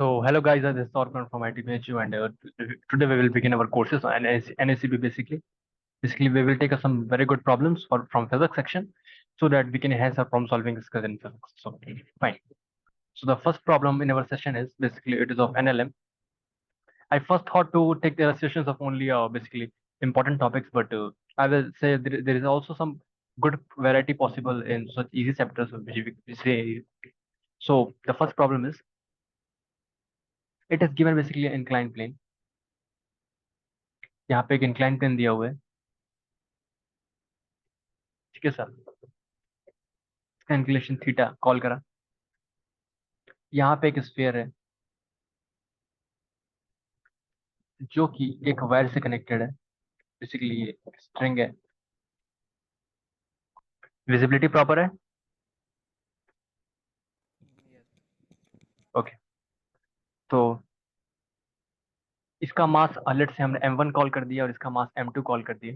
So, hello guys, this is Orkan from ITPHU, and today we will begin our courses on NACB basically. Basically, we will take some very good problems from physics section so that we can enhance our problem solving skills in physics. So, fine. So, the first problem in our session is basically it is of NLM. I first thought to take the sessions of only basically important topics, but I will say there is also some good variety possible in such easy chapters which we say. So, the first problem is it is given basically an inclined plane. यहाँ पे एक inclined plane दिया हुआ है, ठीक है sir. इसका inclination theta call करा। यहाँ पे एक स्फीयर है जो कि एक वायर से कनेक्टेड है, बेसिकली ये स्ट्रिंग है। विजिबिलिटी प्रॉपर है। ओके, तो इसका मास लेट से हमने m1 कॉल कर दिया और इसका मास m2 कॉल कर दिया,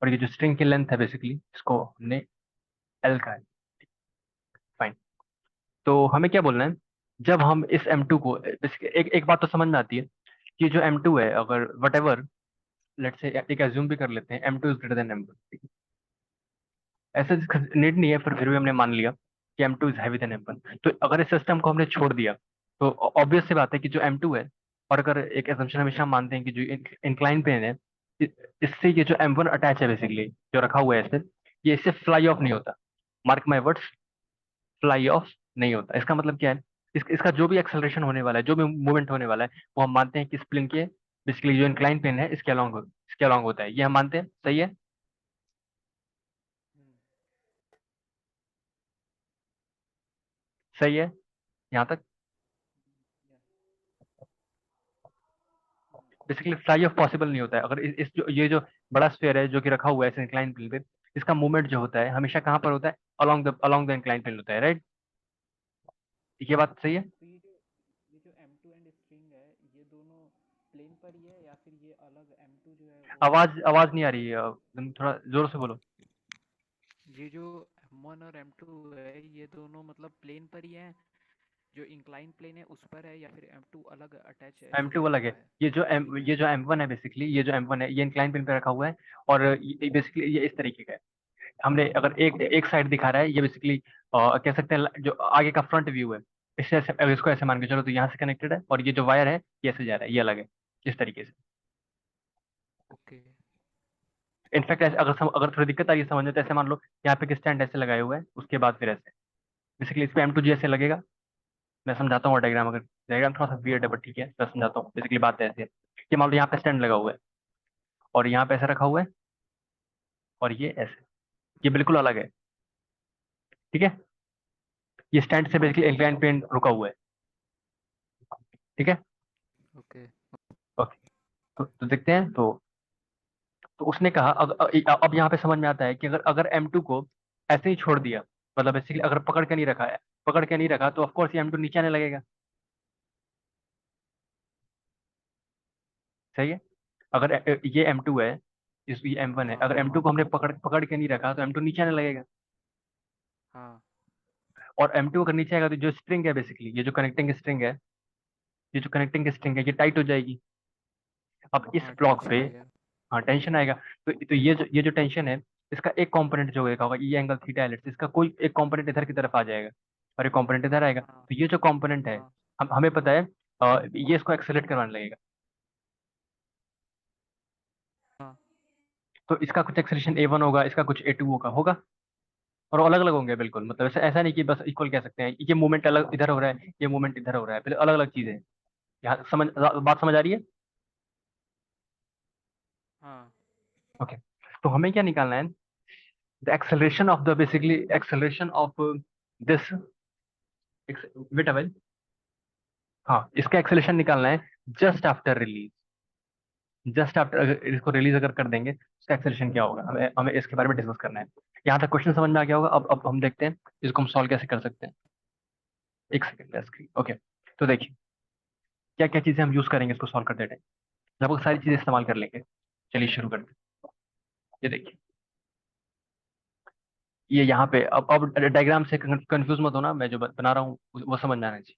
और ये जो स्ट्रिंग की लेंथ है बेसिकली इसको हमने l का है। फाइन। तो हमें क्या बोलना है, जब हम इस m2 को एक एक बात तो समझ में आती है कि जो m2 है, अगर वट एवर लेट से एक एज्यूम भी कर लेते हैं m2 is greater than m1, ऐसा नीड नहीं है, फिर भी हमने मान लिया कि M2 is heavy then M1। तो अगर इस सिस्टम को हमने छोड़ दिया तो ऑब्वियस सी बात है कि जो M2 है, और अगर एक एजम्पशन हमेशा हम मानते हैं कि जो इंक्लाइन प्लेन है, इ- इससे ये जो M1 अटैच है बेसिकली जो रखा हुआ है इससे, ये इससे फ्लाई ऑफ नहीं होता। Mark my words, fly of नहीं होता। इसका मतलब क्या है, इसका जो भी एक्सेलरेशन होने वाला है, जो भी मूवमेंट होने वाला है, वो हम मानते हैं कि इस प्लेन के बेसिकली जो इंक्लाइन प्लेन है इसके अलॉन्ग होता है। ये हम मानते हैं, सही है। सही है यहाँ तक। बेसिकली फ्लाई ऑफ पॉसिबल नहीं होता है अगर इस जो ये जो बड़ा स्फीयर है जो कि रखा हुआ है इंक्लाइन प्लेन पे, इसका मूवमेंट जो होता है हमेशा कहाँ पर होता है, अलोंग द इंक्लाइन प्लेन होता है, राइट। ये बात सही है। तो ये जो M2 एंड स्ट्रिंग है, ये दोनों प्लेन पर ही है या फिर ये अलग M2 जो है वो अलग आवाज है? आवाज नहीं आ रही है, तुम थोड़ा जोर से बोलो। ये जो M1 और M2 है, ये दोनों मतलब प्लेन पर ही है, जो इंक्लाइन प्लेन है उस पर है, या फिर M2 अलग अटैच है M2 स्फीयर अलग है। हुआ है? ये जो M1 है बेसिकली, ये जो M1 है ये इंक्लाइन प्लेन पे रखा हुआ है, और ये बेसिकली ये इस तरीके का है। हमने अगर एक एक साइड दिखा रहा है, ये बेसिकली कह सकते हैं जो आगे का फ्रंट व्यू है, इससे अगर इसको ऐसे मान के चलो तो यहाँ से कनेक्टेड है, और ये जो वायर है ये ऐसे जा रहा है, ये अलग है, इस तरीके से। ओके। इनफैक्ट अगर थोड़ी दिक्कत आ रही है समझ में, तो ऐसे मान लो यहाँ पे एक स्टैंड ऐसे लगाए हुए हैं, उसके बाद फिर ऐसे बेसिकली इस पे M2G ऐसे लगेगा। मैं समझाता हूँ डायग्राम, अगर डायग्राम थोड़ा सा वियर्ड है बट ठीक है मैं समझाता हूँ। बेसिकली बात ऐसे है कि मान लो यहाँ पे स्टैंड लगा हुआ है, और यहाँ पे ऐसे रखा हुआ है, और ये ऐसे, ये बिल्कुल अलग है, ठीक है। ये स्टैंड से बेसिकली इंक्लाइन प्लेन रुका हुआ है, ठीक है। ओके। ओके, तो देखते हैं। तो उसने कहा अब यहाँ पे समझ में आता है कि अगर अगर M2 को ऐसे ही छोड़ दिया, मतलब बेसिकली अगर पकड़ के नहीं रखा तो ऑफकोर्स ये M2 नीचे आने लगेगा, सही है। अगर ये M2 है, ये M1 है, हाँ अगर M2 को हमने पकड़ के नहीं रखा तो M2 नीचे आने लगेगा। हाँ और M2 अगर नीचे आएगा तो जो स्ट्रिंग है बेसिकली, ये जो कनेक्टिंग स्ट्रिंग है ये टाइट हो जाएगी। अब इस हाँ, ब्लॉक पे, टेंशन आएगा। हाँ टेंशन आएगा। तो ये जो टेंशन है, इसका एक कंपोनेंट जो होगा ये एंगल थीटा है, इसका कोई एक कंपोनेंट इधर की तरफ आ जाएगा, और एक कंपोनेंट इधर आएगा। हाँ तो ये जो कंपोनेंट है, हाँ हमें पता है ये इसको एक्सेलेरेट करवाने लगेगा। हाँ तो इसका कुछ एक्सेलेरेशन A1 होगा, इसका कुछ A2 होगा, और अलग अलग होंगे बिल्कुल। मतलब ऐसा ऐसा नहीं कि बस इक्वल कह सकते हैं, ये मूवमेंट अलग इधर हो रहा है, ये मूवमेंट इधर हो रहा है, अलग अलग चीजें हैं। यहाँ बात समझ आ रही है। हाँ। ओके, तो हमें क्या निकालना है, the acceleration of the basically acceleration of this, wait a while, हाँ इसका एक्सेलरेशन निकालना है just after release. Just after अगर इसको रिलीज अगर कर देंगे उसका एक्सेलरेशन क्या होगा, हमें हमें इसके बारे में डिस्कस करना है। यहाँ तक क्वेश्चन समझ में आ गया होगा। अब हम देखते हैं इसको हम सॉल्व कैसे कर सकते हैं। एक सेकंड स्क्रीन, ओके। तो देखिए क्या क्या चीजें हम यूज करेंगे इसको सॉल्व करते टाइम, लगभग सारी चीजें इस्तेमाल कर लेंगे। चलिए शुरू करते हैं। ये देखिए, ये यहाँ पे अब डायग्राम से कंफ्यूज मत होना, मैं जो बना रहा हूँ वो समझ में आना चाहिए।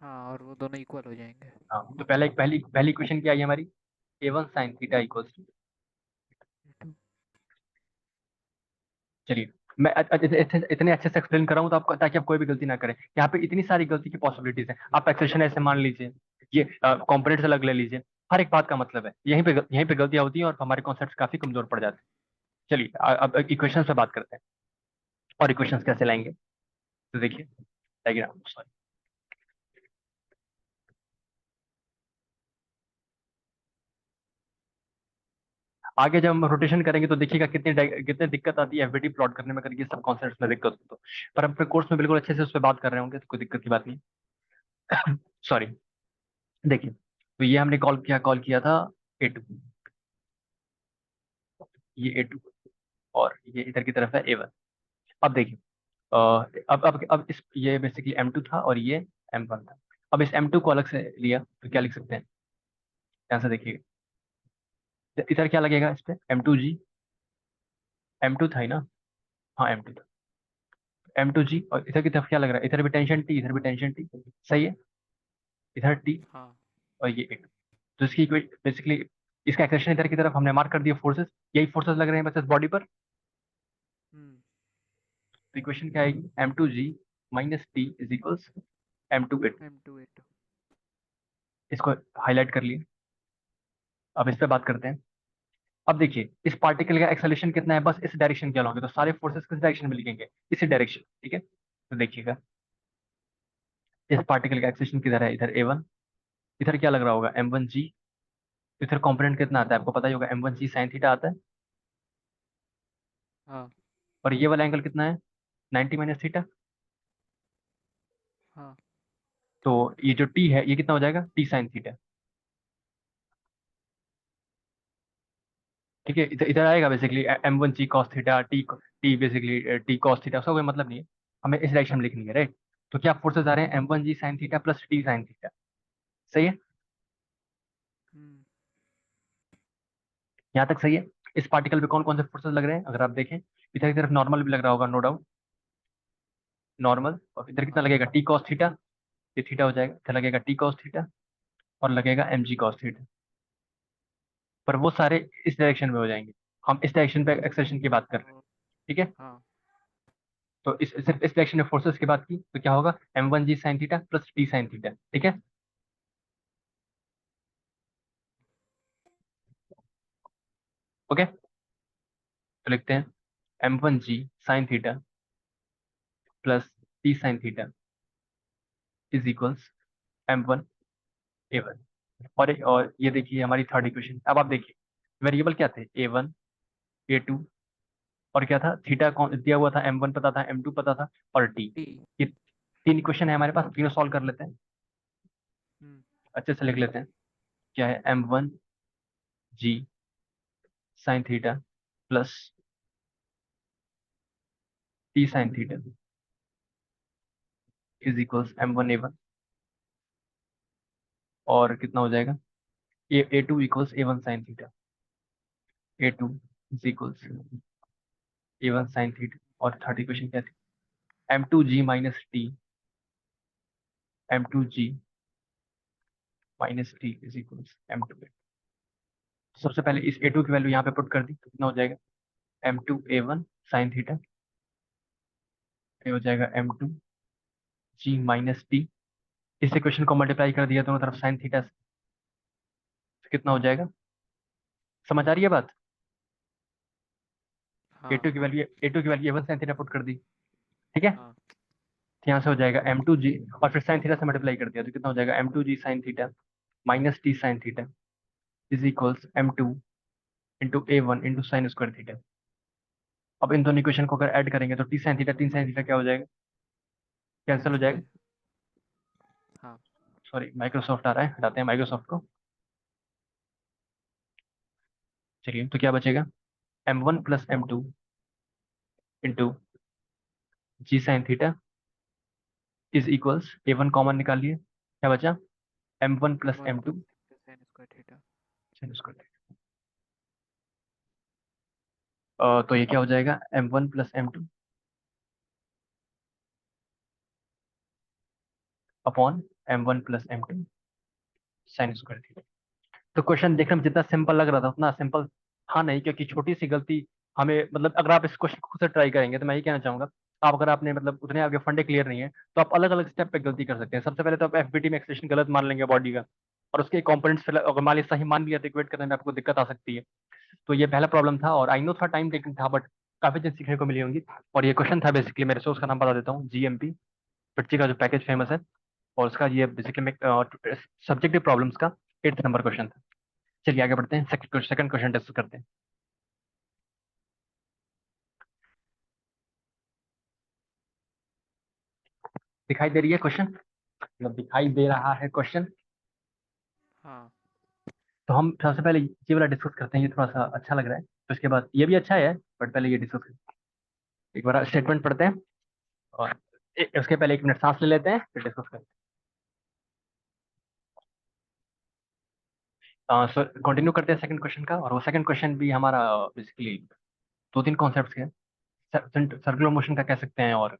हाँ, और वो दोनों इक्वल हो जाएंगे। हाँ, तो पहले पहली पहली क्वेश्चन क्या आई हमारी, A1 sine theta equals to, two. चलिए मैं इतने अच्छे से एक्सप्लेन कर रहा हूँ तो आपको, ताकि आप कोई भी गलती ना करें। यहाँ पे इतनी सारी गलती की पॉसिबिलिटीज है। आप एक्सेशन ऐसे मान लीजिए, ये कंपोनेंट्स अलग ले लीजिए, हर एक बात का मतलब है, यहीं पे गलतियां होती हैं और हमारे कॉन्सेप्ट काफी कमजोर पड़ जाते हैं। चलिए अब इक्वेशन पे बात करते हैं, और इक्वेशंस कैसे लाएंगे। तो देखिए डायग्राम, सॉरी, आगे जब हम रोटेशन करेंगे तो देखिएगा कितनी दिक्कत आती है एफबीटी प्लॉट करने में, करके सब कॉन्सेप्ट्स में दिक्कत हो तो। पर हम अपने कोर्स में बिल्कुल अच्छे से उस पर बात कर रहे होंगे, तो कोई दिक्कत की बात नहीं। सॉरी, देखिए तो ये हमने कॉल किया था A2, ये A2, और ये इधर की तरफ है A1। अब देखिए अब इस ये बेसिकली M2 था और ये M1 था। अब इस M2 को अलग से लिया तो क्या लिख सकते हैं, ध्यान से देखिएगा। तो इधर क्या लगेगा इस पे, M2G, M2 था ही ना, हाँ M2 था, M2G, और इधर की तरफ क्या लग रहा है, इधर भी टेंशन T, इधर भी टेंशन T, सही है, इधर T हाँ। और ये A2। तो इसकी बेसिकली इसका एक्सेशन इधर की तरफ हमने मार्क कर दिया फोर्सेस, यही फोर्सेस लग रहे हैं बस इस बॉडी पर। हम्म। तो इक्वेशन क्या आएगी, M2G minus T is equals M2A2। M2A2। इसको हाईलाइट कर लिए। अब इस पे बात करते हैं। अब देखिए इस पार्टिकल का एक्सेलरेशन कितना है, बस इस डायरेक्शन के अलोंग है, तो सारे फोर्सेस किस डायरेक्शन में लिखेंगे, इसी डायरेक्शन, ठीक है। तो देखिएगा इस पार्टिकल का एक्सेलरेशन किधर है, इधर A1, इधर क्या लग रहा होगा M1G, इधर कंपोनेंट कितना आता है आपको पता ही होगा, M1G साइन थीटा आता है, हाँ। और ये वाला एंगल कितना है, 90 माइनस थीटा। हाँ। तो ये जो T है ये कितना हो जाएगा, T साइन थीटा, ठीक है। इधर इधर आएगा basically M1G cos theta, T basically T cos theta, उसका कोई मतलब नहीं है, हमें इस डायरेक्शन में लिखनी है, राइट। तो क्या फोर्सेस आ रहे हैं, M1G sine theta plus T sine theta, सही है, हम्म। यहाँ तक सही है। इस पार्टिकल पे कौन कौन से फोर्सेस लग रहे हैं अगर आप देखें, इधर की तरफ नॉर्मल भी लग रहा होगा, नो डाउट, नॉर्मल, और इधर कितना हाँ। लगेगा, टी कॉस थीटा, ये थीटा हो जाएगा, इधर लगेगा टी कॉस थीटा, और लगेगा mg कॉस थीटा। पर वो सारे इस डायरेक्शन में हो जाएंगे, हम इस डायरेक्शन पे एक्सेलरेशन की बात कर रहे हैं, और। ठीक है। हाँ। तो सिर्फ इस डायरेक्शन में फोर्सेस की बात की तो क्या होगा, M1G sine theta plus T sine theta, ठीक है। ओके, तो लिखते हैं M1G sine theta plus T sign theta is equals M1 A1। और ये देखिए हमारी थर्ड इक्वेशन। अब आप देखिए वेरिएबल क्या थे, A1 A2, और क्या था, थीटा कौन दिया हुआ था, M1 पता था, M2 पता था, और टी। टी। ये तीन इक्वेशन है हमारे पास, तीनों सॉल्व कर लेते हैं, हम्म। अच्छे से लिख लेते हैं। क्या है, M1G sine theta plus T sign theta is equals M1 A1, और कितना हो जाएगा, A2 equals A1 sine theta, A2 is equals A1 sine theta. और थर्ड इक्वेशन क्या थी, M2G minus T, M2G minus T is equals M2। सबसे पहले इस A2 की वैल्यू यहाँ पे पुट कर दी तो कितना हो जाएगा, M2A1 साइन थीटा, ये हो जाएगा M2G माइनस टी, इस इक्वेशन को मल्टीप्लाई कर दिया दोनों तरफ साइन थीटा से, तो कितना हो जाएगा, समझ आ रही है बात। हाँ। ए टू की value A1 sine theta put कर दी, ठीक है। हाँ। तो यहाँ से हो जाएगा M2G, और फिर साइन थीटा से मल्टीप्लाई कर दिया तो कितना हो जाएगा, M2G sine theta minus T sign theta is equals M2 into A1 into sine square theta. अब इन दोनों इक्वेशन को अगर ऐड करेंगे तो टी साइन थीटा तीन साइन थीटा क्या हो जाएगा, कैंसिल हो कैंसिल हो जाएगा। जाए। हाँ। सॉरी माइक्रोसॉफ्ट आ रहा है, हटाते हैं माइक्रोसॉफ्ट को। चलिए तो क्या बचेगा, M1 plus M2 into g sine theta is equals A1 common निकालिए, क्या बचा, M1 plus one M2 plus sine square theta. Sine square. तो ये क्या हो जाएगा, M1 plus M2 upon m1 plus m2 sine square theta. तो question देखने में जितना सिंपल लग रहा था उतना सिंपल था नहीं, क्योंकि छोटी सी गलती हमें, मतलब अगर आप इस क्वेश्चन को खुद से ट्राई करेंगे तो मैं ये कहना चाहूंगा, आप अगर आपने मतलब उतने आपके फंडे क्लियर नहीं है तो आप अलग अलग स्टेप पे गलती कर सकते हैं। सबसे पहले तो आप एफबीटी में एक्सप्रेशन गलत मान लेंगे बॉडी का, और उसके कंपोनेंट्स अगर मान लीजिए सही मान लिया तो इक्वेट करने में आपको दिक्कत आ सकती है। तो ये पहला प्रॉब्लम था, और आई नो थोड़ा टाइम टेकिंग था, बट काफी चीज सीखने को मिली होंगी। और ये क्वेश्चन था बेसिकली, मेरे सोर्स का नाम बता देता हूँ, जीएमपी पिट्ची का जो पैकेज फेमस है, और उसका ये बेसिकली सब्जेक्टिव प्रॉब्लम्स का 8th नंबर क्वेश्चन था। चलिए आगे बढ़ते हैं, सेकंड क्वेश्चन डिस्कस करते हैं। दिखाई दे रही है क्वेश्चन, मतलब दिखाई दे रहा है क्वेश्चन। हाँ। तो हम सबसे पहले ये वाला डिस्कस करते हैं, ये थोड़ा सा अच्छा लग रहा है, तो उसके बाद ये भी अच्छा है, बट पहले ये डिस्कस करते हैं। एक बार स्टेटमेंट पढ़ते हैं, और उसके पहले 1 मिनट सांस ले लेते हैं, फिर डिस्कस करते हैं। सो कंटिन्यू करते हैं सेकंड क्वेश्चन का, और वो सेकंड क्वेश्चन भी हमारा बेसिकली 2-3 कॉन्सेप्ट्स के हैं। सर्कुलर मोशन का कह सकते हैं, और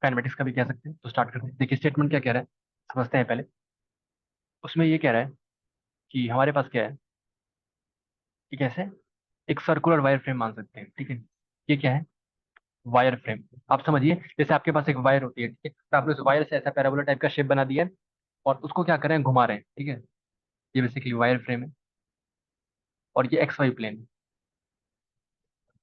काइनेमेटिक्स का भी कह सकते हैं। तो स्टार्ट करते हैं। देखिए स्टेटमेंट क्या कह रहा है, समझते हैं पहले। उसमें ये कह रहा है कि हमारे पास क्या है, कि कैसे एक सर्कुलर वायर फ्रेम मान सकते हैं, ठीक है। ये क्या है, वायर फ्रेम। आप समझिए, जैसे आपके पास एक वायर होती है, ठीक है, तो आपने उस वायर से ऐसा पैराबोला टाइप का शेप बना दिया है, और उसको क्या कर रहे हैं, घुमा रहे हैं, ठीक है। ये बेसिकली वायर फ्रेम है, और ये एक्स वाई प्लेन है।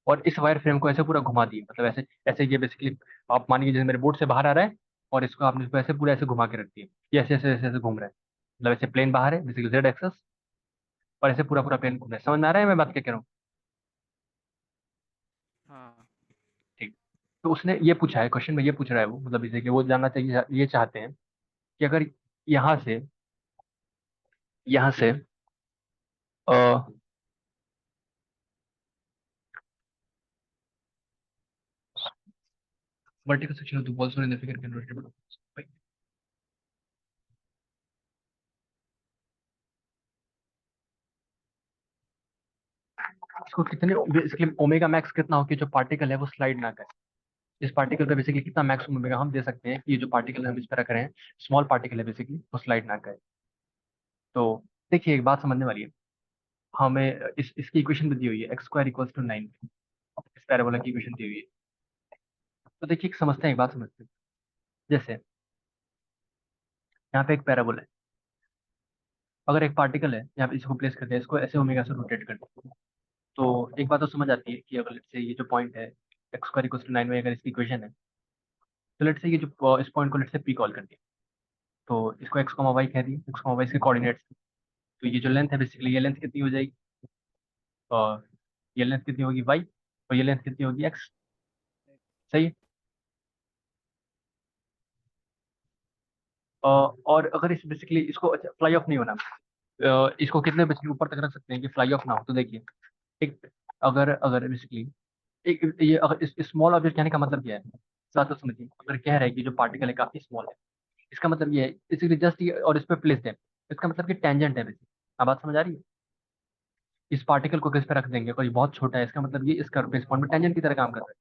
और इस वायर फ्रेम को ऐसे पूरा घुमा दिए, मतलब ऐसे ऐसे, ये बेसिकली आप मानिए जैसे मेरे बोर्ड से बाहर आ रहा है, और इसको आपने इसको ऐसे पूरा ऐसे घुमा के रख दिया, ये ऐसे ऐसे ऐसे ऐसे घूम रहा है, मतलब ऐसे प्लेन बाहर है बेसिकली जेड एक्सेस, और ऐसे पूरा पूरा प्लेन घूम रहा है। समझ में आ रहा है मैं बात क्या कह रहा हूँ? हाँ। ठीक। तो उसने ये पूछा है क्वेश्चन में, ये पूछ रहा है वो, मतलब इसे कि वो जानना चाहिए, ये चाहते हैं कि अगर यहाँ से यहाँ से vertical section of the walls in the figure can rotate. इसको कितने, इसके ओमेगा मैक्स कितना हो कि जो पार्टिकल है वो स्लाइड ना करे। इस पार्टिकल पे बेसिकली कितना मैक्सिमम ओमेगा हम दे सकते हैं कि ये जो पार्टिकल हम इस तरह करें, स्मॉल पार्टिकल है बेसिकली, वो स्लाइड ना करे। तो देखिए एक बात समझने वाली है, हमें इसकी इक्वेशन भी दी हुई है, x² = 9। इस पैराबोला की इक्वेशन दी हुई है। तो देखिए समझते हैं, एक बात समझते हैं। जैसे यहाँ पे एक पैराबोला है, अगर एक पार्टिकल है यहाँ पे, इसको प्लेस करते हैं, इसको ऐसे ओमेगा से रोटेट करते हैं, तो एक बात तो समझ आती है कि अगर लेट्स से ये जो पॉइंट है x² = 9 में, अगर इसकी इक्वेशन है, तो लेट्स से ये जो इस पॉइंट को लेट्स से पी कॉल कर दिया, तो इसको एक्स कॉमा वाई कह दिए, एक्स कॉमा वाई इसके कोऑर्डिनेट्स। तो ये जो लेंथ है बेसिकली, ये लेंथ कितनी हो जाएगी, और ये लेंथ कितनी होगी वाई, और ये लेंथ कितनी होगी एक्स। सही है। और अगर इस बेसिकली इसको, अच्छा फ्लाई ऑफ नहीं होना, इसको कितने बेसिकली ऊपर तक रख सकते हैं कि फ्लाई ऑफ ना हो, तो देखिए एक, अगर अगर बेसिकली एक ये, अगर इस स्मॉल ऑब्जेक्ट कहने का मतलब क्या है, इस बात को समझिए। अगर कह रहा है कि जो पार्टिकल है काफी स्मॉल है, इसका मतलब ये है बेसिकली जस्ट ये, और इस पे प्लेस है, इसका मतलब कि टेंजेंट है बेसिकली। आप बात समझ आ रही है? इस पार्टिकल को किस पे रख देंगे, कोई बहुत छोटा है, इसका मतलब ये इस कर्व पे, इस पॉइंट में टेंजेंट की तरह काम कर रहा है।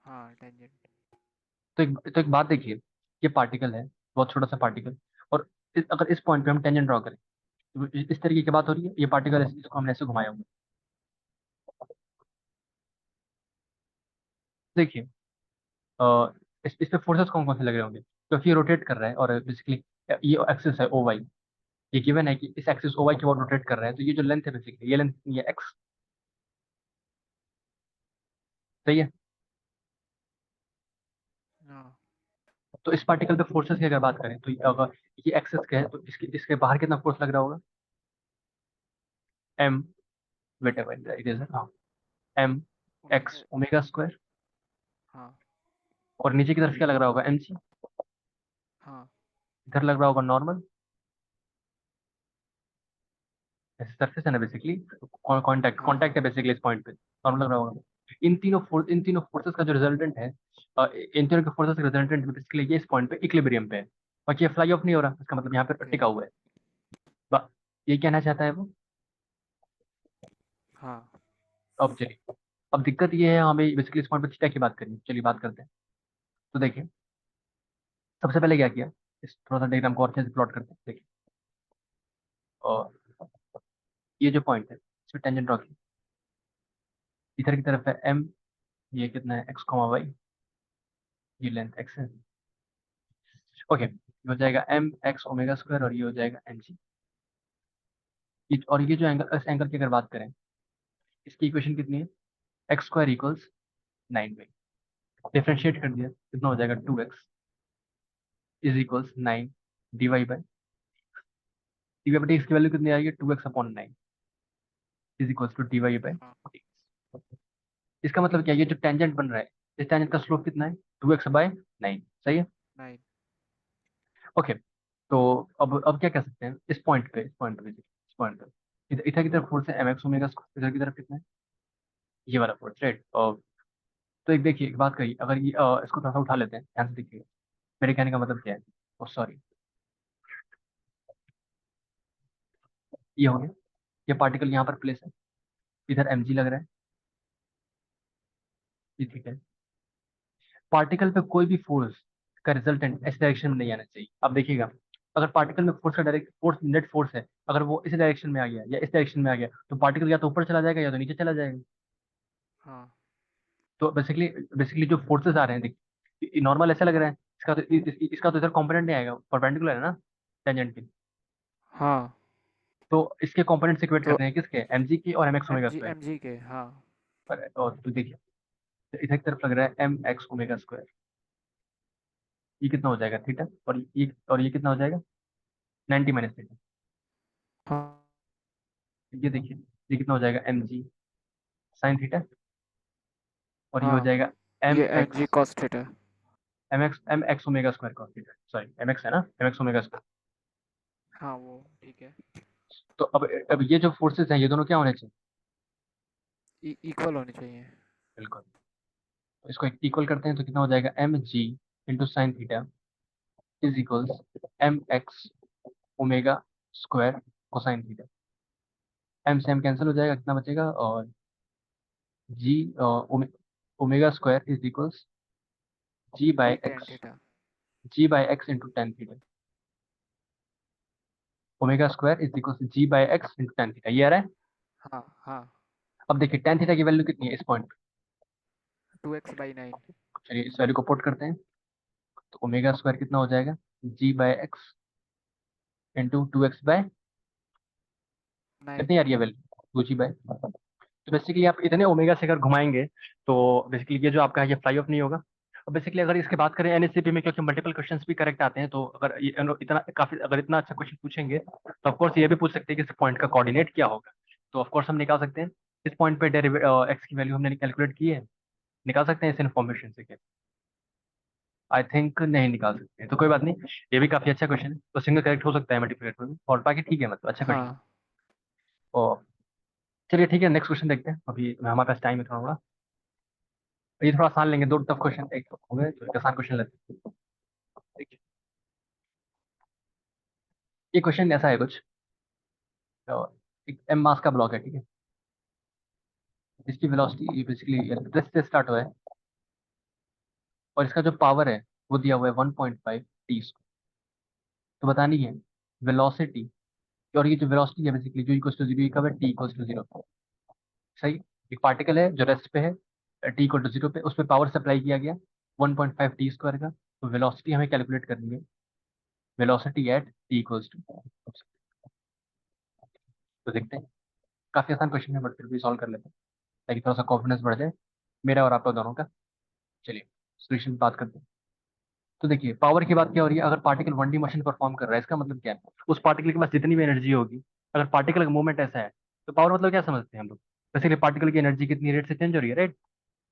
हाँ, टेंजेंट। तो एक बात देखिए, ये पार्टिकल है, बहुत छोटा सा पार्टिकल, और अगर इस पॉइंट पे हम टेंजेंट ड्रॉ करें, तो इस तरीके की बात हो रही है, ये पार्टिकल इसको हमने ऐसे घुमाया हुआ है। देखिए इस पे फोर्सेस कौन कौन से लग रहे होंगे, क्योंकि ये रोटेट कर रहा है, और बेसिकली ये एक्सिस है ओ वाई, ये गिवन है कि इस एक्सिस ओ वाई की ओर रोटेट कर रहा है, तो ये जो लेंथ है बेसिकली, ये लेंथ ये एक्स। सही है। हाँ। तो इस पार्टिकल पे फोर्सेस की अगर बात करें, तो अगर ये एक्सेस का है, तो इसके इसके बाहर कितना फोर्स लग रहा होगा, एम, वेट इट इज, हाँ, m omega. X omega square. हाँ। और नीचे की तरफ क्या लग रहा होगा, एम सी। हाँ। इधर लग रहा होगा नॉर्मल, ऐसे सरफेस है ना बेसिकली, कॉन्टैक्ट हाँ। कॉन्टैक्ट है हाँ। बेसिकली इस पॉइंट पे, नॉर्मल लग रहा होगा। इन तीनों फोर्सेस का जो रिजल्टेंट है, इन तीनों के फोर्सेस का रिजल्टेंट बेसिकली ये इस पॉइंट पे इक्विलिब्रियम पे है, बाकी ये फ्लाई ऑफ नहीं हो रहा, इसका मतलब यहाँ पे ओके। टिका हुआ है। ये कहना चाहता है वो। हाँ। अब चलिए, अब दिक्कत ये है, हमें बेसिकली इस पॉइंट पे थीटा की बात करनी है। चलिए बात करते हैं। तो देखिए सबसे पहले क्या किया, इस थोड़ा सा डायग्राम को और अच्छे से प्लॉट करते हैं, देखिए। और ये जो पॉइंट है इसमें टेंजेंट ड्रॉ की, इधर की तरफ है एम, ये कितना है एक्स कॉमा वाई, ये लेंथ एक्स है। ओके, ये हो जाएगा एम एक्स ओमेगा स्क्वायर और ये हो जाएगा एम जी। और ये जो एंगल, इस एंगल की अगर बात करें, इसकी इक्वेशन कितनी है, x square equals 9 by, differentiate कर दिया कितना हो जाएगा 2x is equals 9 d y by x की वैल्यू कितनी आएगी, 2x/9 is equals to d y by. हाँ। इसका मतलब क्या है, ये जो टेंजेंट बन रहा है, इस टेंजेंट का स्लोप कितना है, 2x/9, सही है। 9। ओके, तो अब क्या कह सकते हैं, इस पॉइंट पे इधर की तरफ फोर्स है एम एक्स ओमेगा, इधर की तरफ कितना है, ये वाला फोर्स, राइट। और तो एक देखिए, एक बात कही, अगर ये इसको थोड़ा सा उठा लेते हैं, ध्यान से देखिएगा मेरे कहने का मतलब क्या है। ओ सॉरी, ये हो गया, ये पार्टिकल यहाँ पर प्लेस है, इधर एम जी लग रहा है, ये ठीक है। पार्टिकल पे कोई भी फोर्स का रिजल्टेंट इस डायरेक्शन में नहीं आना चाहिए। अब देखिएगा, अगर पार्टिकल में फोर्स का डायरेक्ट फोर्स, नेट फोर्स है, अगर वो इस डायरेक्शन में आ गया या इस डायरेक्शन में आ गया, तो पार्टिकल या तो ऊपर चला जाएगा या तो नीचे चला जाएगा। हाँ। तो बेसिकली बेसिकली जो फोर्सेस आ रहे हैं, देखिए नॉर्मल ऐसा लग रहा है, इसका तो इधर कंपोनेंट नहीं आएगा, परपेंडिकुलर है ना टेंजेंट के। हाँ। तो इसके कंपोनेंट इक्वेट तो करते हैं किसके, एम जी की और एम एक्स एम ओमेगा जी स्क्वायर। एम जी के, हाँ। और तो देखिए, तो इधर की तरफ लग रहा है एम एक्स ओमेगा स्क्वायर, ये कितना हो जाएगा थीटा, और ये कितना हो जाएगा 90 - थीटा। हाँ। ये देखिए, ये कितना हो जाएगा एम जी साइन थीटा, और ये हो हाँ, जाएगा एम ये m g x cos theta. M x omega square cos theta, sorry m x है ना, एम एक्स ओमेगा स्क्वायर। हाँ, वो ठीक है। तो अब ये जो फोर्सेस हैं ये दोनों क्या होने चाहिए, इक्वल होनी चाहिए। बिल्कुल। तो इसको इक्वल करते हैं तो कितना हो जाएगा M G into sine theta is equals M x omega square cosine theta. M से एम कैंसिल हो जाएगा, कितना बचेगा, और G omega square is equals G by into tan X, theta. Into tan theta. Omega square is equals G by X into tan theta, ये आ रहा है। हाँ। हाँ। अब देखिए टेन थीटा की वैल्यू कितनी है इस पॉइंट 2x/9। पे, चलिए इस वैल्यू को पुट करते हैं। तो ओमेगा स्क्वायर कितना हो जाएगा, जी बाई एक्स इंटू 2x/, 9। कितनी आ रही है वैल्यू, 2g/। तो बेसिकली आप इतने ओमेगा से अगर घुमाएंगे तो बेसिकली ये जो आपका है ये फ्लाई ऑफ नहीं होगा। और बेसिकली अगर इसके बात करें एनएससीपी में, क्योंकि मल्टीपल क्वेश्चंस भी करेक्ट आते हैं, तो अगर ये इतना काफी, अगर इतना अच्छा क्वेश्चन पूछेंगे तो ऑफकोर्स ये भी पूछ सकते हैं कि इस पॉइंट का कोऑर्डिनेट क्या होगा। तो ऑफकोर्स हम निकाल सकते हैं, इस पॉइंट पे एक्स की वैल्यू हमने कैलकुलेट की है, निकाल सकते हैं इस इन्फॉर्मेशन से क्या, आई थिंक नहीं निकाल सकते हैं, तो कोई बात नहीं। ये भी काफी अच्छा क्वेश्चन है, तो सिंगल करेक्ट हो सकता है मल्टीप्लिकेटर में, और बाकी ठीक है, मतलब अच्छा क्वेश्चन है। हाँ। और चलिए ठीक है, नेक्स्ट क्वेश्चन देखते हैं, अभी हमारे पास टाइम है थोड़ा। ये थोड़ा आसान लेंगे, दो टफ क्वेश्चन एक हो गए तो एक आसान क्वेश्चन लेते हैं। देखिए, ये क्वेश्चन ऐसा है कुछ, तो एक एम मास का ब्लॉक है, ठीक है। इसकी वेलोसिटी बेसिकली प्लस से स्टार्ट हुआ है, और इसका जो पावर है वो दिया हुआ है 1.5 टी। तो बतानी है वेलोसिटी, और ये जो वेलोसिटी है बेसिकली जो इक्वल टू जीरो, कब है टी इक्वल टू जीरो, सही। एक पार्टिकल है जो रेस्ट पे है, टी इक्वल टू जीरो पे, उस पर पावर सप्लाई किया गया 1.5 टी स्क्वायर का। तो वेलोसिटी हमें कैलकुलेट करनी है, velocity at t equals to, तो देखते हैं। काफी आसान क्वेश्चन है बट फिर भी सॉल्व कर लेते हैं, ताकि थोड़ा सा कॉन्फिडेंस बढ़ जाए मेरा और आपका दोनों का। चलिए सोल्यूशन की बात करते हैं। तो देखिए पावर की बात क्या हो रही है, अगर पार्टिकल 1D मोशन परफॉर्म कर रहा है, इसका मतलब क्या है, उस पार्टिकल के पास जितनी भी एनर्जी होगी, अगर पार्टिकल का मूवमेंट ऐसा है, तो पावर मतलब क्या समझते हैं हम लोग, बेसिकली पार्टिकल की एनर्जी कितनी रेट से चेंज हो रही है, राइट।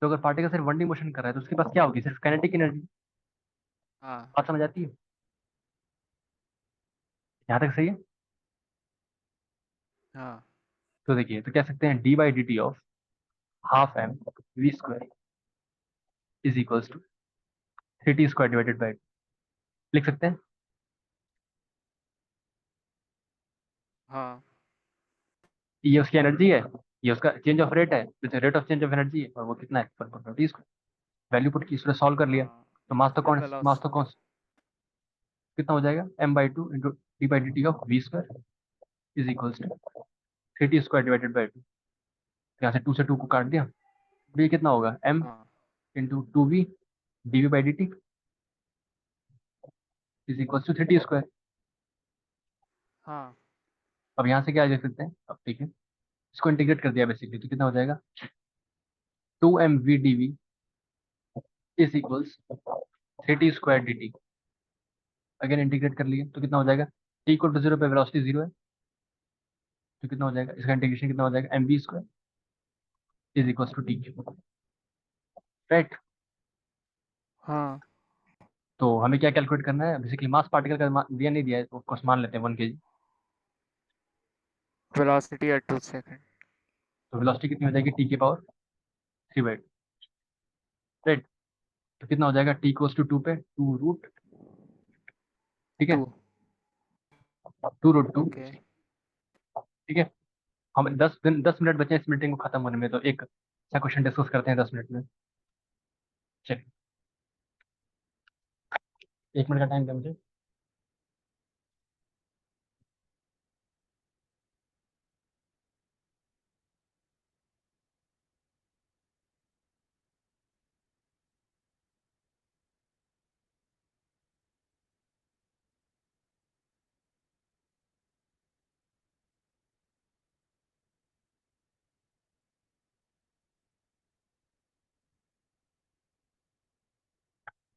तो अगर पार्टिकल सिर्फ 1D मोशन कर रहा है तो उसके पास क्या होगी, सिर्फ काइनेटिक एनर्जी। हाँ। बात समझ आती है, यहाँ तक सही है। हाँ। तो देखिए, तो कह सकते हैं डी/dt of half M V square is equals to 3t² divided by, लिख सकते हैं। हाँ। ये उसकी एनर्जी है, ये उसका चेंज ऑफ रेट है, जैसे rate of change of energy है, और वो कितना है 1.5 टी स्क्वायर। वैल्यू पुट की, इसने सॉल्व कर लिया, हाँ, तो फाइनल मास तो कौन, वेलोसिटी। कितना हो जाएगा, m/2 × d/dt of v² is equals to 3t² divided by 2। यहाँ से 2 से 2 को काट दिया, तो ये कितना होगा, हाँ m/2v dv/dt is equals to 3t²। हाँ अब यहाँ से क्या लिख सकते हैं, अब ठीक है, इसको इंटीग्रेट कर दिया बेसिकली, तो कितना हो जाएगा, 2mv dv is equals 3t² dt। Again integrate कर लिए तो कितना हो जाएगा, t = 0 पे वेलोसिटी 0 है, तो कितना हो जाएगा, इसका इंटीग्रेशन कितना हो जाएगा, mv² is equals to t, right. हाँ। तो हमें क्या कैलकुलेट करना है, बेसिकली मास पार्टिकल का दिया नहीं दिया है, तो ऑफकोर्स मान लेते हैं 1 kg। Velocity at 2 second. तो वेलोसिटी कितनी हो जाएगी, t⁵ राइट। तो कितना हो जाएगा, t = 2 पे 2√, ठीक है, टू। 2√2। ओके। ठीक है, हम 10 मिनट बचे हैं इस मीटिंग को खत्म होने में, तो एक अच्छा क्वेश्चन डिस्कस करते हैं 10 मिनट में। चलिए, 1 मिनट का टाइम दें मुझे।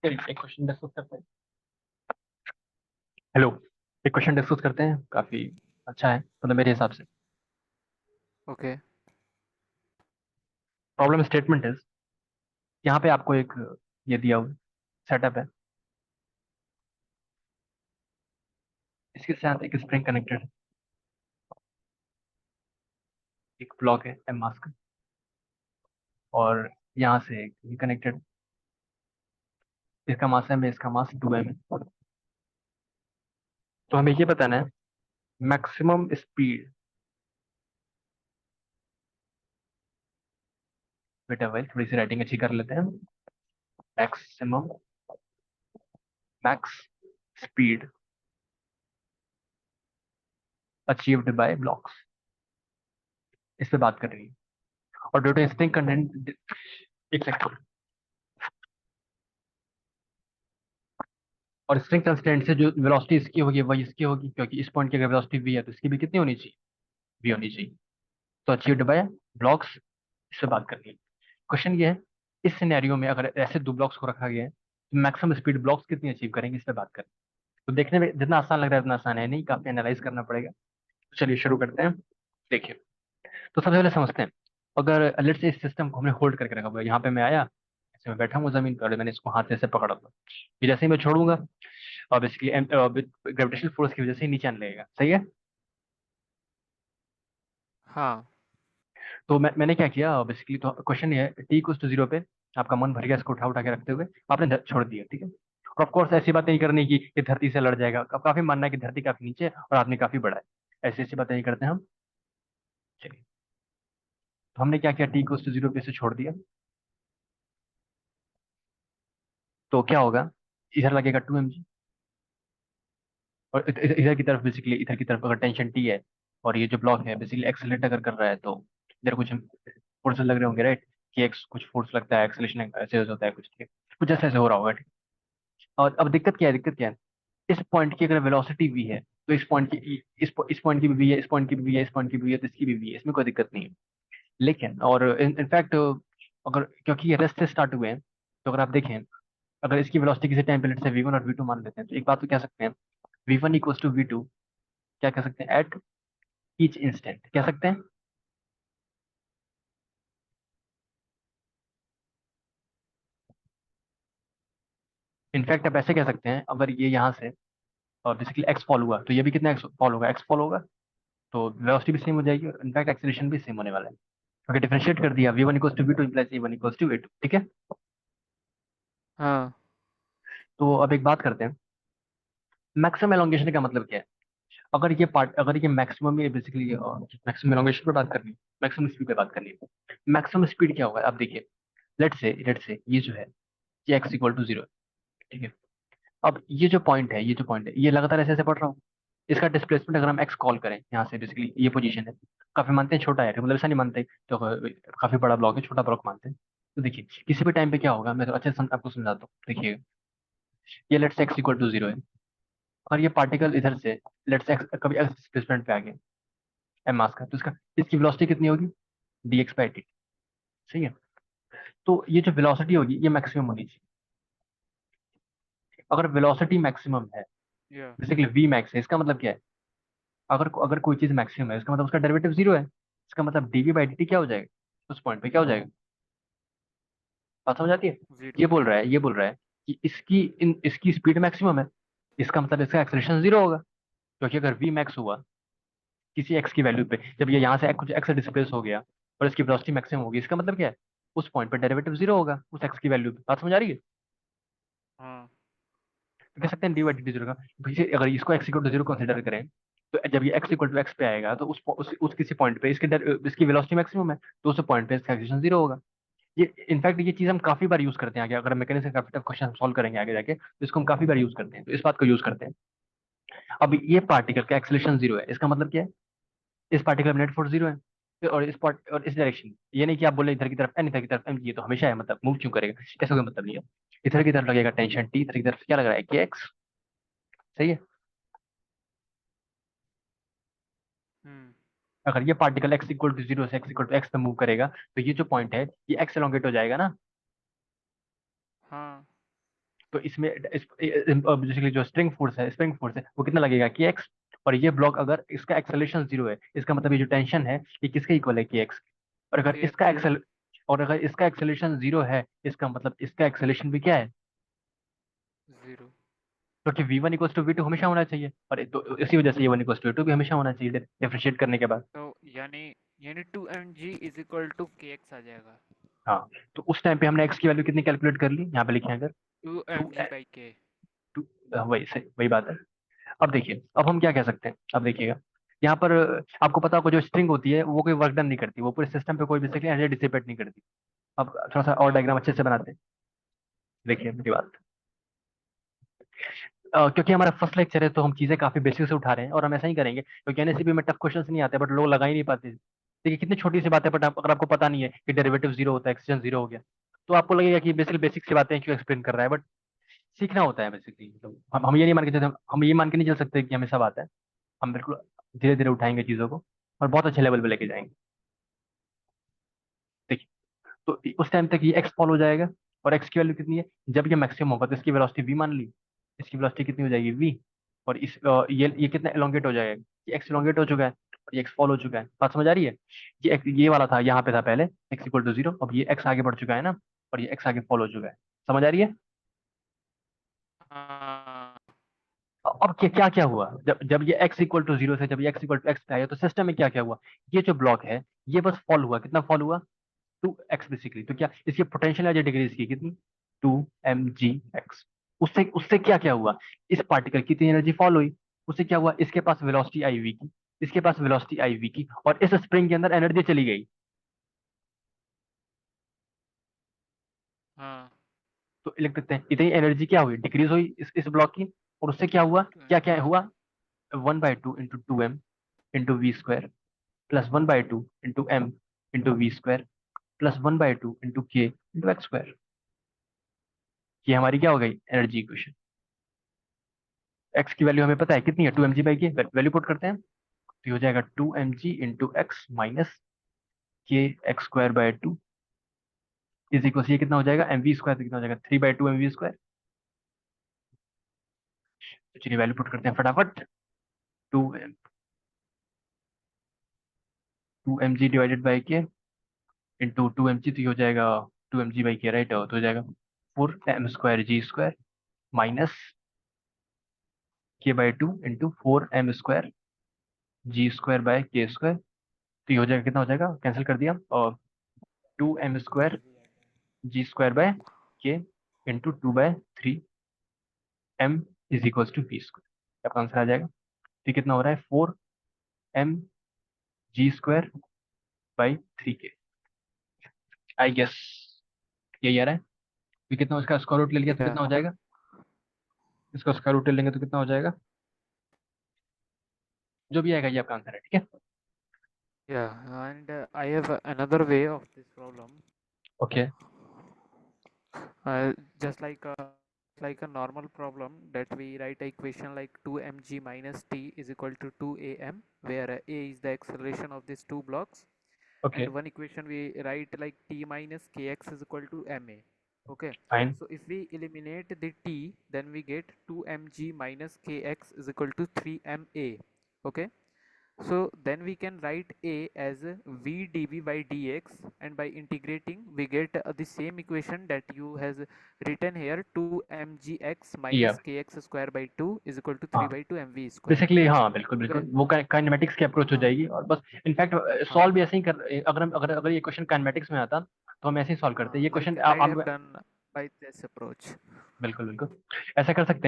चलिए एक क्वेश्चन डिस्कस करते हैं। हेलो, एक क्वेश्चन डिस्कस करते हैं, काफी अच्छा है मतलब मेरे हिसाब से। ओके। प्रॉब्लम स्टेटमेंट इज, यहाँ पे आपको एक ये दिया हुआ सेटअप है, इसके साथ एक स्प्रिंग कनेक्टेड है, एक ब्लॉक है एम मास का, और यहाँ से एक ये कनेक्टेड, इसका मास m है, इसका मास 2m है। तो हमें ये बताना है मैक्सिमम स्पीड, बेटा भाई थोड़ी सी राइटिंग अच्छी कर लेते हैं, maximum max speed achieved by blocks, इस पे बात कर रही है। और ड्यू टू स्प्रिंग कंटेंट, एक सेकंड, और स्प्रिंग कंस्टेंट से जो वेलोसिटी इसकी होगी वही इसकी होगी, क्योंकि इस पॉइंट की अगर वेलोसिटी v है तो इसकी भी कितनी होनी चाहिए, v होनी चाहिए। तो अचीव्ड बाय ब्लॉक्स, इस पे बात करनी है। क्वेश्चन ये है, इस सिनेरियो में अगर ऐसे दो ब्लॉक्स को रखा गया है तो मैक्सिमम स्पीड ब्लॉक्स कितनी अचीव करेंगे, इस पे बात करें। तो देखने में जितना आसान लग रहा है उतना आसान है नहीं, काफी एनालाइज करना पड़ेगा। तो चलिए शुरू करते हैं। देखिए, तो सबसे पहले समझते हैं, अगर लेट्स से इस सिस्टम को हमने होल्ड करके रखा हुआ है, यहाँ पे मैं आया, ऐसे मैं बैठा हूँ जमीन पर और मैंने इसको हाथ से पकड़ा हुआ, फिर जैसे ही मैं छोड़ूंगा और बेसिकली ग्रेविटेशनल फोर्स की वजह से ही नीचे आने लगेगा, सही है। हाँ। तो मैंने क्या किया बेसिकली, तो क्वेश्चन ये है, t = 0 पे आपका मन भर गया इसको उठा उठा के रखते हुए, आपने छोड़ दिया, ठीक है। और ऑफकोर्स ऐसी बात नहीं करनी कि ये धरती से लड़ जाएगा, काफी मानना है कि धरती काफी नीचे है और आदमी काफी बड़ा है, ऐसी ऐसी बातें नहीं करते हम। चलिए, तो हमने क्या किया, t = 0 पे इसे छोड़ दिया, तो क्या होगा, इधर लगेगा 2 mg, और इधर की तरफ बेसिकली, इधर की तरफ अगर टेंशन टी है और ये जो ब्लॉक है बेसिकली एक्सेलरेट अगर कर रहा है, तो इधर कुछ फोर्स लग रहे होंगे, राइट, कि एक्स कुछ फोर्स लगता है, एक्सेलेशन ऐसे होता है कुछ, ठीक है, कुछ ऐसे ऐसे हो रहा होगा, ठीक। और अब दिक्कत क्या है, दिक्कत क्या है, इस पॉइंट की अगर वेलोसिटी v है, तो इस पॉइंट की इस पॉइंट की भी v है, इस पॉइंट की भी v है, इस पॉइंट की भी v है, तो इसकी भी v है, इसमें कोई दिक्कत नहीं है। लेकिन और इनफैक्ट अगर, क्योंकि ये रेस्ट से स्टार्ट हुए हैं, तो अगर आप देखें, अगर इसकी वेलोसिटी किसी टाइम पीरियड से v1 और v2 मान लेते हैं, तो एक बात तो कह सकते हैं, v1 = v2, क्या कह सकते हैं, एट ईच इंस्टेंट कह सकते हैं। इनफैक्ट आप ऐसे कह सकते हैं, अगर ये यहाँ से और बेसिकली एक्स फॉल हुआ, तो ये भी कितना एक्स फॉल होगा, एक्स फॉल होगा, तो वेलोसिटी भी सेम हो जाएगी और इनफैक्ट एक्सेलरेशन भी सेम होने वाला है, क्योंकि डिफरेंशिएट कर दिया, v1 = v2 implies v1 = v2, ठीक है। हाँ। तो अब एक बात करते हैं, मैक्सिमम एलोंगेशन का मतलब क्या है। अगर ये पार्ट, अगर ये मैक्सिमम, ये बेसिकली मैक्सिमम एलोंगेशन पे बात करनी है, मैक्सिमम स्पीड पे बात करनी है, मैक्सिमम स्पीड क्या होगा, आप देखिए, लेट से ये जो है, ये x = 0, ठीक है, अब ये जो पॉइंट है ये लगातार ऐसे ऐसे बढ़ रहा हूँ। इसका डिस्प्लेसमेंट अगर हम एक्स कॉल करें यहाँ से, बेसिकली ये पोजीशन है, काफी मानते हैं छोटा है, मतलब ऐसा नहीं मानते तो काफी बड़ा ब्लॉक है, छोटा ब्लॉक मानते हैं। तो देखिए किसी भी टाइम पे क्या होगा, मैं तो अच्छे से आपको समझाता हूँ, देखिए। ये लेट्स एक्स इक्वल टू 0 है, और ये पार्टिकल इधर से लेट्स एक्स कभी एक्स डिस्प्लेसमेंट पे आ गया एम मास का, तो इसका इसकी वेलोसिटी कितनी होगी, डी एक्स बाई टी। सही है। तो ये जो वेलोसिटी होगी ये मैक्सिमम होनी चाहिए। अगर वेलोसिटी मैक्सिमम है, या बेसिकली वी मैक्स है, इसका मतलब क्या है, अगर अगर कोई चीज मैक्सिमम है इसका मतलब उसका डेरिवेटिव 0 है। इसका मतलब डीवी बाई डी टी क्या हो जाएगा, उस पॉइंट पे क्या हो जाएगा, बात समझ आती है। जीरो। ये बोल रहा है कि इसकी स्पीड मैक्सिमम है, इसका मतलब इसका एक्सेलरेशन 0 होगा। क्योंकि अगर वी मैक्स हुआ किसी एक्स की वैल्यू पे, जब ये यहाँ से कुछ एक्स डिस्प्लेस हो गया और इसकी वेलोसिटी मैक्सिमम होगी, इसका मतलब क्या है, उस पॉइंट पे डेरिवेटिव 0 होगा उस एक्स की वैल्यू पे। बात समझ आ रही है। हाँ। तो कह सकते हैं डी बाई डी टी 0 का, भैया अगर इसको एक्स इक्वल टू 0 कंसिडर करें, तो जब ये एक्स इक्वल टू एक्स पे आएगा तो उस किसी पॉइंट पे इसकी वेलोसिटी मैक्सिमम है, तो उस पॉइंट पे इसका एक्सेलरेशन 0 होगा। ये इनफैक्ट ये चीज हम काफी बार यूज करते हैं आगे, अगर मैकेनिक्स का काफी टफ क्वेश्चन सॉल्व करेंगे आगे जाके, तो इसको हम काफी बार यूज करते हैं, तो इस बात को यूज करते हैं। अब ये पार्टिकल का एक्सेलरेशन 0 है, इसका मतलब क्या है, इस पार्टिकल में नेट फोर्स 0 है। और इस पार्ट और इस डायरेक्शन, ये नहीं कि आप बोले इधर की तरफ एन, इधर की तरफ एम, ये तो हमेशा है, मतलब मूव क्यों करेगा, ऐसा कोई मतलब नहीं है। इधर की तरफ लगेगा टेंशन टी, इधर की तरफ क्या लग रहा है के एक्स। सही है। हम्म। अगर ये पार्टिकल एक्स इक्वल टू 0 से एक्स इक्वल टू एक्स पे मूव करेगा, तो ये जो पॉइंट है ये एक्स एलोंगेट हो जाएगा ना। हाँ। तो इसमें बेसिकली जो स्प्रिंग फोर्स है वो कितना लगेगा कि एक्स। और ये ब्लॉक अगर इसका एक्सेलरेशन 0 है, इसका मतलब ये जो टेंशन है ये किसके इक्वल है कि एक्स। और अगर के इसका एक्स। एक्सेल और अगर इसका एक्सेलरेशन 0 है, इसका मतलब इसका एक्सेलरेशन भी क्या है, जीरो। क्योंकि v1 इक्वल टू v2 हमेशा होना चाहिए, और तो इसी वजह से ये 1 इक्वल टू v2 भी हमेशा होना चाहिए डिफरेंशिएट करने के बाद। तो यानी यानी 2 mg इज इक्वल टू के एक्स आ जाएगा। हाँ। तो उस टाइम पे हमने x की वैल्यू कितनी कैलकुलेट कर ली, यहाँ पे लिखे हैं अगर two two m g by k. Two, वही सही वही बात है। अब देखिए अब हम क्या कह सकते हैं, अब देखिएगा यहाँ पर आपको पता होगा जो स्ट्रिंग होती है वो कोई वर्क डन नहीं करती, वो पूरे सिस्टम पे कोई बेसिकली एनर्जी डिसिपेट नहीं करती। अब थोड़ा सा और हाँ। डायग्राम अच्छे से बनाते हैं। देखिए मेरी बात, क्योंकि हमारा फर्स्ट लेक्चर है तो हम चीजें काफी बेसिक से उठा रहे हैं, और हम ऐसा ही करेंगे क्योंकि एनएससीबी में टफ क्वेश्चन नहीं आते, बट लोग लगा ही नहीं पाते। देखिए कितनी छोटी सी बात है, बट अगर आपको पता नहीं है कि डेरिवेटिव 0 होता है, एक्सचेंज 0 हो गया, तो आपको लगेगा कि बेसिकली बेसिक सी बातें क्यों एक्सप्लेन कर रहा है, बट सीखना होता है बेसिकली। तो हम ये नहीं मान के चलते, हम ये मान के नहीं चल सकते कि हमें सब आता है। हम बिल्कुल धीरे धीरे उठाएंगे चीजों को और बहुत अच्छे लेवल पे लेके जाएंगे। देखिए, तो उस टाइम तक ये एक्स फॉल हो जाएगा, और एक्स की वैल्यू कितनी है, जब ये मैक्सिमम होगा तो इसकी वेलोसिटी वी मान ली, इसकी वेलोसिटी कितनी हो जाएगी वी। और ये कितना एलोंगेट हो जाएगा, ये एक्स एलोंगेट हो चुका है और ये एक्स फॉल हो चुका है। बात समझ आ रही है। ये वाला था यहाँ पे था पहले एक्स इक्वल टू 0, अब ये एक्स आगे बढ़ चुका है ना, और ये एक्स आगे फॉल हो चुका है। समझ आ रही है। हाँ। अब क्या क्या क्या हुआ, जब जब ये x इक्वल टू 0 से जब ये x इक्वल टू एक्स पे आया, तो सिस्टम में क्या क्या हुआ, ये जो ब्लॉक है ये बस फॉल हुआ, कितना फॉल हुआ, 2x बेसिकली। तो क्या इसकी पोटेंशियल एनर्जी डिक्रीज की कितनी, 2 mg x। उससे उससे क्या क्या हुआ, इस पार्टिकल की इतनी एनर्जी फॉल हुई, उससे क्या हुआ, इसके पास वेलोसिटी आई वी की, इसके पास वेलोसिटी आई वी की, और इस स्प्रिंग के अंदर एनर्जी चली गई। हाँ। तो लिख देते हैं इतनी एनर्जी क्या हुई, डिक्रीज हुई इस ब्लॉक की। और उससे क्या हुआ, क्या क्या हाँ। हुआ, 1/2 × 2m into v square, plus 1/2 × m into v square, plus 1/2 × k into x square. ये हमारी क्या हो गई एनर्जी इक्वेशन। एक्स की वैल्यू हमें पता है कितनी है, 2 mg/k, वैल्यू पुट करते हैं तो ये हो जाएगा 2 mg × x minus k x² by 2 is equal, ये कितना हो जाएगा एम वी स्क्वायर, कितना हो जाएगा 3/2 mv स्क्वायर। तो चलिए वैल्यू पुट करते हैं फटाफट। Two two m g divided by k into 2 mg, तो ये हो जाएगा 2 mg/k, राइट, तो हो जाएगा 4m² g² minus k/2 into 4m² g² bye k²। तो ये हो जाएगा, कितना हो जाएगा, कैंसिल कर दिया, और 2m² g² by k into 2/3 m is equal to v²। आपका आंसर आ जाएगा। तो कितना हो रहा है, 4 mg² by 3 k, I guess यही आ रहा है। तो कितना उसका स्क्वायर रूट ले लिया तो क्या? कितना हो जाएगा, इसको स्क्वायर रूट ले लेंगे तो कितना हो जाएगा? जो भी आएगा ये आपका आंसर है, ठीक है। Yeah, and I have another way of this problem. Okay. Just like a normal problem that we write a equation like 2mg minus t is equal to 2am, where a is the acceleration of these two blocks, okay. and one equation we write like t minus kx is equal to ma. Okay, fine. so if we eliminate the t, then we get 2mg minus kx is equal to 3ma. Okay, so then we can write a as v dv by dx, and by integrating we get the same equation that you has written here, 2mgx ये minus kx square by 2 is equal to 3 हाँ, by 2 mv square. Basically हाँ, बिल्कुल Okay. बिल्कुल वो kinematics की approach हो हाँ. जाएगी, और बस इनफैक्ट हाँ. सॉल्व भी ऐसे ही कर, अगर ये क्वेश्चन काइनेमेटिक्स में आता तो हम ऐसे ही सॉल्व करते, हाँ, ये we क्वेश्चन might have आप done by this approach. बिल्कुल बिल्कुल ऐसा कर सकते हैं।